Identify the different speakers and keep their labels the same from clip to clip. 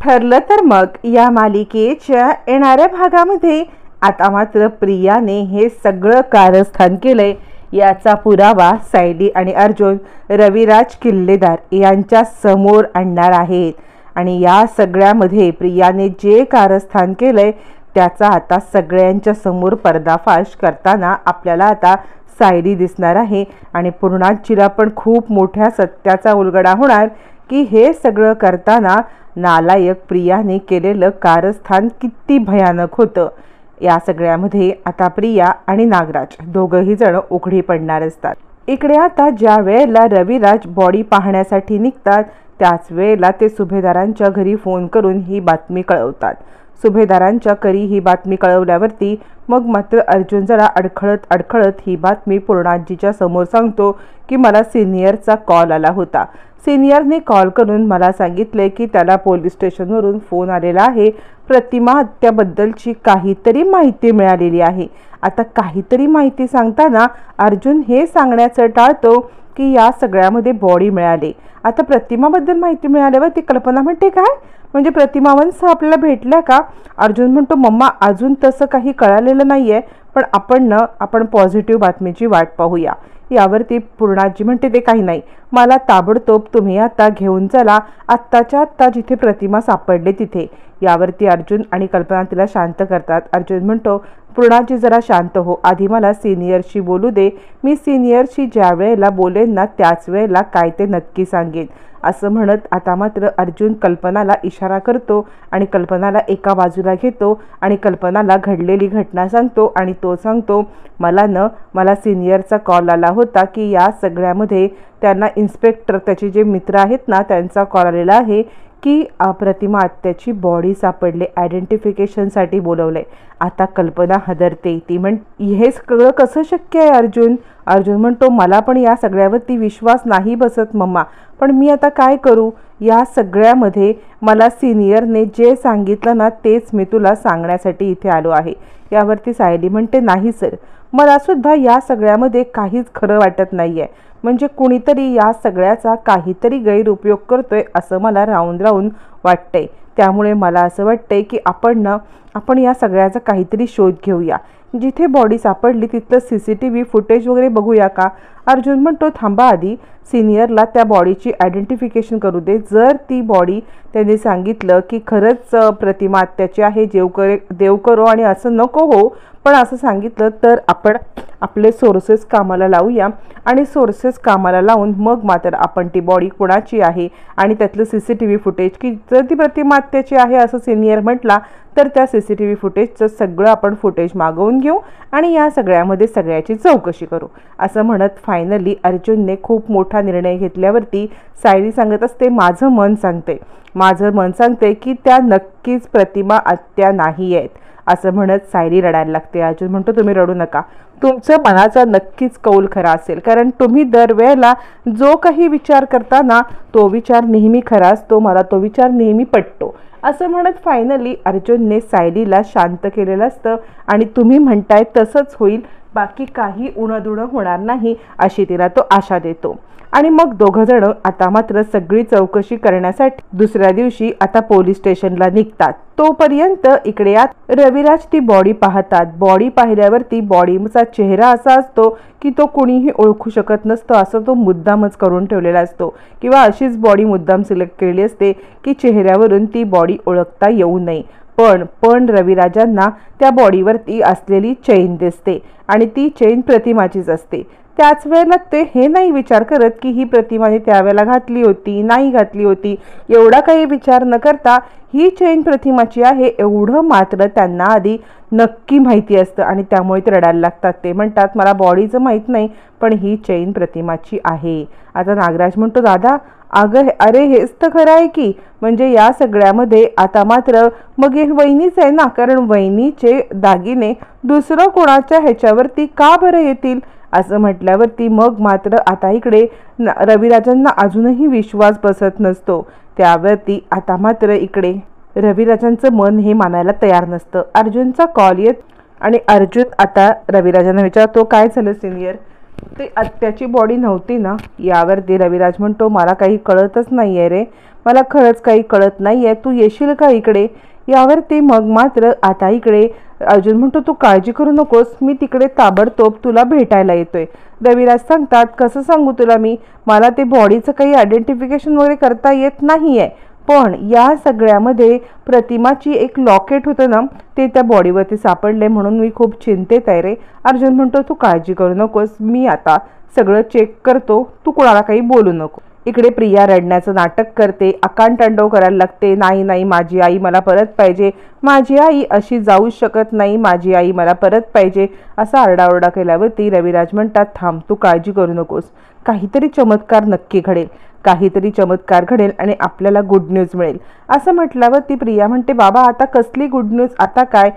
Speaker 1: ठरलं तर मग या मालिकेच्या येणाऱ्या भागामध्ये आता मात्र प्रियाने हे सगळं कारस्थान केलंय याचा पुरावा सायली आणि अर्जुन रविराज किल्लेदार यांच्या समोर आणणार आहेत। आणि या सगळ्यामध्ये प्रियाने जे कारस्थान केलंय त्याचा आता सगळ्यांच्या समोर पर्दाफाश करताना आपल्याला आता सायली दिसणार आहे। आणि पूर्णाजीला पण खूप मोठ्या सत्याचा उलगडा होणार की हे सगळं करताना नालायक प्रियाने केलेलं कारस्थान किती भयानक होतं। या सगळ्यामध्ये आता प्रिया आणि नागराज दोघंही जण उघडी पडणार असतात। इकडे आता ज्या वेळेला रविराज बॉडी पाहण्यासाठी निघतात त्याच वेळेला ते सुभेदारांच्या घरी फोन करून ही बातमी कळवतात। सुभेदारांच्या घरी ही बातमी कळवल्यावरती मग मात्र अर्जुन जरा अडखळत ही बातमी पूर्णाजीच्या समोर सांगतो की मला सिनियरचा कॉल आला होता। सिनियरने कॉल करून मला सांगितले की त्याला पोलीस स्टेशनवरून फोन आलेला आहे, प्रतिमा हत्याबद्दलची काहीतरी माहिती मिळालेली आहे। आता काहीतरी माहिती सांगताना अर्जुन हे सांगण्याचं टाळतो की या सगळ्यामध्ये बॉडी मिळाली। आता प्रतिमाबद्दल माहिती मिळाल्यावर ती कल्पना म्हणते काय म्हणजे प्रतिमा वंश आपल्याला भेटल्या का? अर्जुन म्हणतो मम्मा अजून तसं काही कळालेलं नाहीये, पण आपण पॉझिटिव्ह बातमीची वाट पाहूया। यावरती पूर्णाजी म्हणते ते काही नाही, मला ताबडतोब तुम्ही आता घेऊन चला आत्ताच्या आत्ता जिथे प्रतिमा सापडले तिथे। यावरती अर्जुन आणि कल्पना तिला शांत करतात। अर्जुन म्हणतो पूर्णाजी जरा शांत हो, आधी मला सिनियरशी बोलू दे, मी सिनियरशी ज्या वेळेला बोलेन ना त्याच वेळेला काय ते नक्की सांगेन। असं म्हणत आता मात्र अर्जुन कल्पनाला इशारा करतो आणि कल्पनाला एका बाजूला घेतो आणि कल्पनाला घडलेली घटना सांगतो। आणि तो सांगतो मला सिनियरचा कॉल आला होता की या सगळ्यामध्ये त्यांना इन्स्पेक्टर त्याचे जे मित्र आहेत ना त्यांचा कॉल आलेला आहे की प्रतिमा हत्याची बॉडी सापडले, आयडेंटिफिकेशनसाठी बोलवलंय। आता कल्पना हदरते, ती हे सगळं कसं शक्य आहे अर्जुन म्हणतो मला पण या सगळ्यावरती विश्वास नाही बसत मम्मा, पण मी आता काय करू? या सगळ्यामध्ये मला सिनियरने जे सांगितलं ना तेच मी तुला सांगण्यासाठी इथे आलो आहे। यावरती सायली म्हणते नाही सर, मला सुद्धा या सगळ्यामध्ये काहीच खरं वाटत नाहीये, म्हणजे कुणीतरी या सगळ्याचा काहीतरी गैरउपयोग करतोय असं मला राहून वाटतंय। त्यामुळे मला असं वाटतंय की आपण या सगळ्याचा काहीतरी शोध घेऊया, जिथे बॉडी सापडली तिथलं CCTV फुटेज वगैरे बघूया का? अर्जुन म्हणतो थांबा आधी सिनियरला त्या बॉडीची आयडेंटिफिकेशन करू दे, जर ती बॉडी त्यांनी सांगितलं की खरंच प्रतिमा हत्याची आहे, देव करो आणि असं नको हो, पण असं सांगितलं तर आपण आपले सोर्सेस कामाला लावूया आणि सोर्सेस कामाला लावून मग मात्र आपण ती बॉडी कोणाची आहे आणि त्यातलं CCTV फुटेज की जर ती प्रतिमा हत्याची आहे असं सिनियर म्हटला तर त्या CCTV फुटेजचं सगळं आपण फुटेज मागवून घेऊ आणि या सगळ्यामध्ये सगळ्याची चौकशी करू। असं म्हणत फायनली अर्जुनने खूप मोठा निर्णय घेतल्यावरती सायली सांगत असते माझं मन सांगते की त्या नक्कीच प्रतिमा हत्या नाही आहेत। असं म्हणत सायली रडायला लागते। अर्जुन म्हणतो तुम्ही रडू नका, तुमचं मनाचा नक्कीच कौल खरा असेल, कारण तुम्ही दरवेळेला जो काही विचार करता ना तो विचार नेहमी खरा असतो, मला तो विचार नेहमी पटतो। असं म्हणत फायनली अर्जुनने सायलीला शांत केलेलं असतं आणि तुम्ही म्हणताय तसंच होईल, बाकी काही उणदुणं होणार नाही अशी तिला तो आशा देतो। आणि मग दोघं जण आता मात्र सगळी चौकशी करण्यासाठी दुसऱ्या दिवशी आता पोलीस स्टेशनला निघतात। तोपर्यंत इकडे रविराज ती बॉडी पाहतात। बॉडी पाहिल्यावरती बॉडीचा चेहरा असा असतो की तो कुणीही ओळखू शकत नसतो, असं तो मुद्दामच करून ठेवलेला असतो किंवा अशीच बॉडी मुद्दाम सिलेक्ट केलेली असते की चेहऱ्यावरून ती बॉडी ओळखता येऊ नये। पण रविराजांना त्या बॉडीवरती असलेली चेन दिसते आणि ती चेन प्रतिमाचीच असते। त्याच वेळेला ते हे नाही विचार करत की ही प्रतिमाने त्यावेळेला घातली होती नाही घातली होती, एवढा काही विचार न करता ही चेन प्रतिमाची आहे एवढं मात्र त्यांना आधी नक्की माहिती असतं आणि त्यामुळे ते रडायला लागतात। ते म्हणतात मला बॉडीचं माहीत नाही पण ही चेन प्रतिमाची आहे। आता नागराज म्हणतो दादा अरे हेच तर खरं आहे की, म्हणजे या सगळ्यामध्ये आता मात्र मग हे वहिनीच आहे ना, कारण वहिनीचे दागिने दुसरं कोणाच्या ह्याच्यावरती का बरं येतील असं म्हटल्यावरती मग मात्र आता इकडे रविराजांना अजूनही विश्वास बसत नसतो। त्यावरती आता मात्र इकडे रविराजांचं मन हे मानायला तयार नसतं। अर्जुनचा कॉल येत आणि अर्जुन आता रविराजांना विचारतो काय झालं सिनियर? ते आत्याची बॉडी नव्हती ना? यावरती रविराज म्हणतो मला काही कळतच नाही आहे रे, मला खरंच काही कळत नाही आहे, तू येशील का इकडे? यावरती मग मात्र आता इकडे अर्जुन म्हणतो तू काळजी करू नकोस, मी तिकडे ताबडतोब तुला भेटायला येतोय. रविराज सांगतात कसं सांगू तुला मी, मला ते बॉडीचं काही आयडेंटिफिकेशन वगैरे करता येत नाही आहे, पण या सगळ्यामध्ये प्रतिमाची एक लॉकेट होतं ना, ते त्या बॉडीवरती सापडले म्हणून मी खूप चिंतेत आहे रे. अर्जुन म्हणतो तू काळजी करू नकोस, मी आता सगळं चेक करतो, तू कोणाला काही बोलू नको. इकडे प्रिया रडण्याचं नाटक करते, आकांतांडव करायला लागते, नाही नाही माझी आई मला परत पाहिजे, माझी आई अशी जाऊ शकत नाही, माझी आई मला परत पाहिजे असा आरडाओरडा केल्यावरती रविराज म्हणतात थांब, तू काळजी करू नकोस, काहीतरी चमत्कार नक्की घडेल, काहीतरी चमत्कार घडेल आणि आपल्याला गुड न्यूज मिळेल असं म्हटल्यावर ती प्रिया म्हणते बाबा आता कसली गुड न्यूज, आता काय,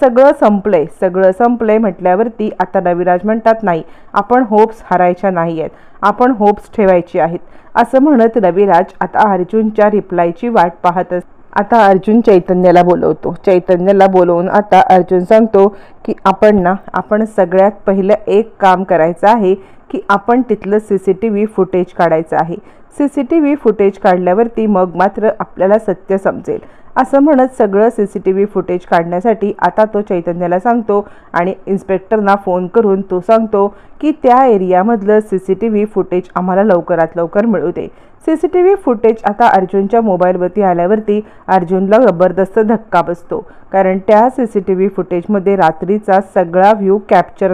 Speaker 1: सगळं संपलंय म्हटल्यावरती आता रविराज म्हणतात नाही, आपण होप्स हरायच्या नाही आहेत, आपण होप्स ठेवायची आहेत असं म्हणत रविराज आता अर्जुनच्या रिप्लायची वाट पाहत असतो. आता अर्जुन चैतन्याला बोलवतो, चैतन्याला बोलवून आता अर्जुन सांगतो की आपण सगळ्यात पहिलं एक काम करायचं आहे की आपण तिथलं CCTV फुटेज काढायचं आहे. CCTV फुटेज काढल्यावरती मग मात्र आपल्याला सत्य समजेल असं म्हणत सगळं CCTV फुटेज काढण्यासाठी आता तो चैतन्याला सांगतो आणि इन्स्पेक्टरना फोन करून तो सांगतो की त्या एरियामधलं CCTV फुटेज आम्हाला लवकरात लवकर मिळू दे. CCTV फुटेज आता अर्जुनच्या मोबाईलवरती आल्यावरती अर्जुनला जबरदस्त धक्का बसतो, कारण त्या CCTV फुटेजमध्ये रात्रीचा सगळा व्ह्यू कॅप्चर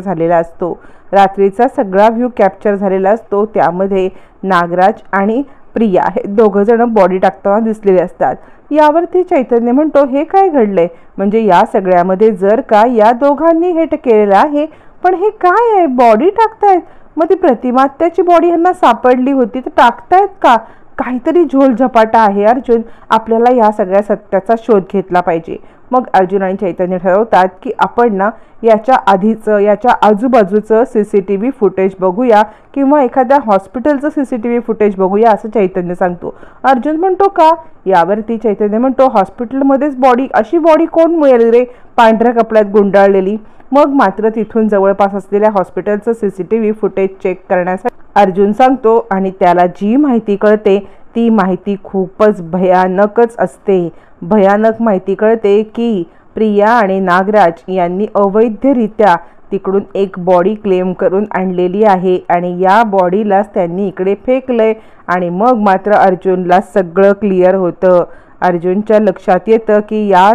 Speaker 1: झालेला असतो. त्यामध्ये नागराज आणि प्रिया हे दोघं जण बॉडी टाकताना दिसलेले असतात. यावरती चैतन्य म्हणतो हे काय घडलंय, म्हणजे या सगळ्यामध्ये जर का या दोघांनी हे केलेलं आहे, पण हे काय आहे, बॉडी टाकतायत, मग ती प्रतिमा त्याची बॉडी ह्यांना सापडली होती तर टाकतायत का? काहीतरी झोलझपाटा आहे अर्जुन, आपल्याला या सगळ्या सत्याचा शोध घेतला पाहिजे. मग अर्जुन आणि चैतन्य ठरवतात की आपण याच्या आधीचं याच्या आजूबाजूचं CCTV फुटेज बघूया किंवा एखाद्या हॉस्पिटलचं CCTV फुटेज बघूया असं चैतन्य सांगतो. अर्जुन म्हणतो का? यावरती चैतन्य म्हणतो हॉस्पिटलमध्येच बॉडी, अशी बॉडी कोण मिळेल रे पांढऱ्या कपड्यात गुंडाळलेली? मग मात्र तिथून जवळपास असलेल्या हॉस्पिटलचं CCTV फुटेज चेक करण्यासाठी अर्जुन सांगतो आणि त्याला जी माहिती कळते ती माहिती खूपच भयानकच असते. भयानक माहिती कळते की प्रिया आणि नागराज यांनी अवैधरित्या तिकडून एक बॉडी क्लेम करून आणलेली आहे आणि या बॉडीलाच त्यांनी इकडे फेकलंय आणि मग मात्र अर्जुनला सगळं क्लिअर होतं. अर्जुनच्या लक्षात येतं की या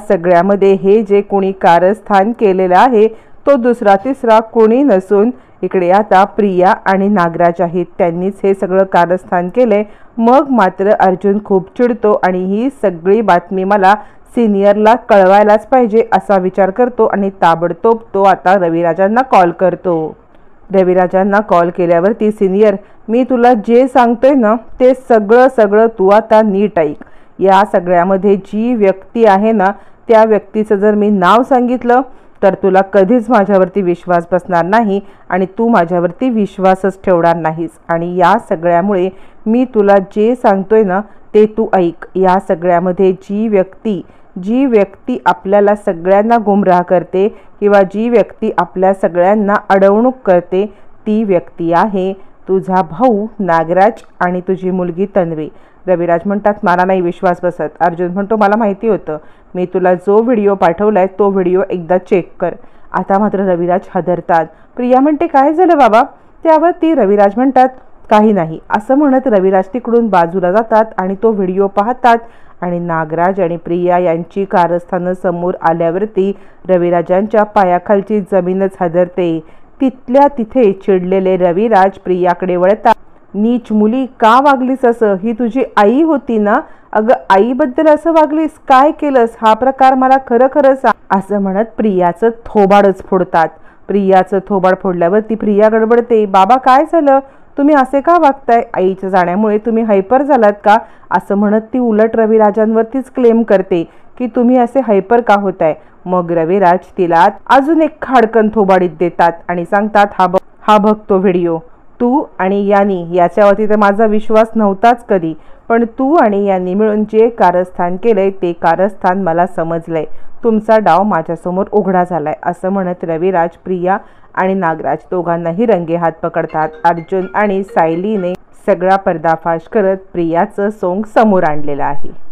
Speaker 1: सगळ्यामध्ये हे जे कोणी कारस्थान केलेलं आहे तो दुसरा तिसरा कोणी नसून इकडे आता प्रिया आणि नागराज आहेत, त्यांनीच हे सगळं कारस्थान केलंय. मग मात्र अर्जुन खूप चिडतो आणि ही सगळी बातमी मला सिनियरला कळवायलाच पाहिजे असा विचार करतो आणि ताबडतोब तो आता रविराजांना कॉल करतो. रविराजांना कॉल केल्यावरती सिनियर, मी तुला जे सांगतोय ना ते सगळं तू आता नीट ऐक. या सगळ्यामध्ये जी व्यक्ती आहे ना त्या व्यक्तीचं जर मी नाव सांगितलं तर तुला कधीच माझ्यावरती विश्वास बसणार नाही आणि तू माझ्यावरती विश्वासच ठेवणार नाहीस. आणि या सगळ्यामुळे मी तुला जे सांगतोय ना ते तू ऐक. या सगळ्यामध्ये जी व्यक्ती आपल्याला सगळ्यांना गुमराह करते किंवा जी व्यक्ती आपल्या सगळ्यांना अडवणूक करते ती व्यक्ती आहे तुझा भाऊ नागराज आणि तुझी मुलगी तन्वी. रविराज म्हणतात मला नाही विश्वास बसत. अर्जुन म्हणतो मला माहिती होतं, मी तुला जो व्हिडिओ पाठवलाय तो व्हिडिओ एकदा चेक कर. आता मात्र रविराज हादरतात. प्रिया म्हणते काय झालं बाबा? त्यावरती रविराज म्हणतात काही नाही असं म्हणत रविराज तिकडून बाजूला जातात आणि तो व्हिडिओ पाहतात आणि नागराज आणि प्रिया यांची कारस्थानं समोर आल्यावरती रविराजांच्या पायाखालची जमीनच हादरते. तिथल्या तिथे चिडलेले रविराज प्रियाकडे वळतात. नीच मुली का वागलीस असं? ही तुझी आई होती ना? अगं आईबद्दल असं वागलीस, काय केलंस? हा प्रकार मला खरं सांग असं म्हणत प्रियाचं थोबाडच फोडतात. प्रियाचं थोबाड फोडल्यावर ती प्रिया गडबडते. बाबा काय झालं? तुम्ही असे का वागताय? आईच्या जाण्यामुळे तुम्ही हायपर झालात का? असं म्हणत ती उलट रविराजांवरतीच क्लेम करते की तुम्ही असे हायपर का होताय. मग रविराज तिला अजून एक खाडकन थोबाडीत देतात आणि सांगतात हा बघ तो व्हिडिओ. तू आणि यांनी, याच्यावरती तर माझा विश्वास नव्हताच कधी, पण तू आणि यांनी मिळून जे कारस्थान केलंय ते कारस्थान मला समजलंय. तुमचा डाव माझ्यासमोर उघडा झालाय असं म्हणत रविराज प्रिया आणि नागराज दोघांनाही रंगेहात पकडतात. अर्जुन आणि सायलीने सगळा पर्दाफाश करत प्रियाचं सोंग समोर आणलेलं आहे.